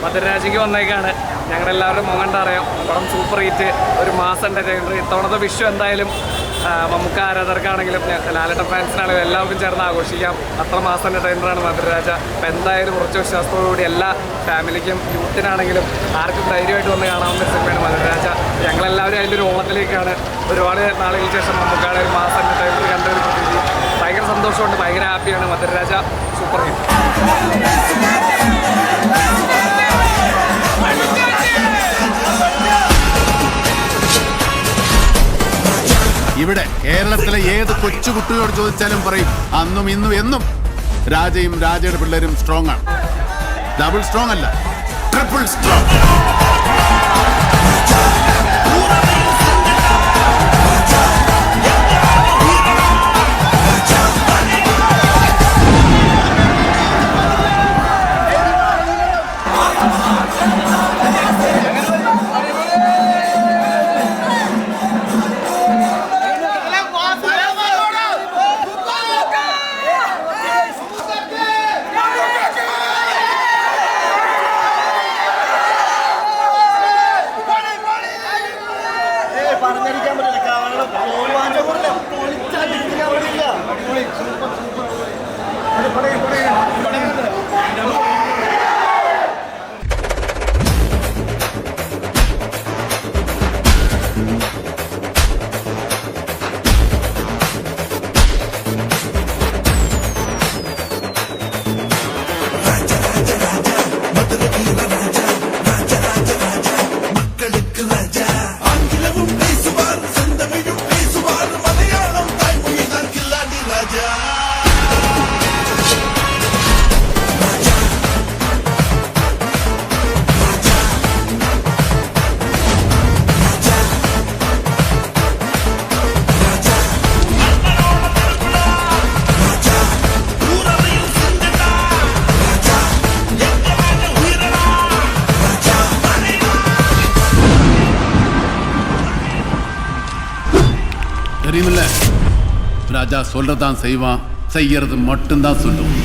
മധുരരാജയ്ക്ക് വന്നേക്കാണ്. ഞങ്ങളെല്ലാവരും മുഖം അറിയാം. പടം സൂപ്പർ ഹിറ്റ്, ഒരു മാസം എൻ്റർടൈനർ. ഇത്തവണത്തെ വിഷു എന്തായാലും നമുക്ക് ആരാധകർക്കാണെങ്കിലും ലാലേട്ടൻ ഫാൻസിനാണെങ്കിലും എല്ലാവർക്കും ചേർന്ന് ആഘോഷിക്കാം. അത്ര മാസം എൻ്റർടൈനറാണ് മധുരരാജ. അപ്പം എന്തായാലും കുറച്ച് വിശ്വാസത്തോടുകൂടി എല്ലാ ഫാമിലിക്കും യൂത്തിനാണെങ്കിലും ആർക്കും ധൈര്യമായിട്ട് വന്ന് കാണാവുന്ന സിനിമയാണ് മധുരരാജ. ഞങ്ങളെല്ലാവരും അതിൻ്റെ ഒരു ഓണത്തിലേക്കാണ്. ഒരുപാട് നാളുകൾക്ക് ശേഷം നമുക്കാണ് ഒരു മാസം എൻ്റർടൈനർ കണ്ടൊരു പ്രതീതി. ഭയങ്കര സന്തോഷമുണ്ട്, ഭയങ്കര ഹാപ്പിയാണ്. Madhuraraja super hit. ഇവിടെ കേരളത്തിലെ ഏത് കൊച്ചുകുട്ടിയോട് ചോദിച്ചാലും പറയും അന്നും ഇന്നും എന്നും രാജയും രാജയുടെ പിള്ളേരും സ്ട്രോങ് ആണ്. ഡബിൾ സ്ട്രോങ് അല്ല, ട്രിപ്പിൾ സ്ട്രോങ്. പറഞ്ഞിരിക്കാൻ പറ്റില്ല, കാരണം പൊളിച്ചടിക്കാൻ പറ്റില്ല. தெரியுமில்ல, ராஜா சொல்றதான் செய்வான், செய்யறது மட்டும்தான் சொல்லுவோம்.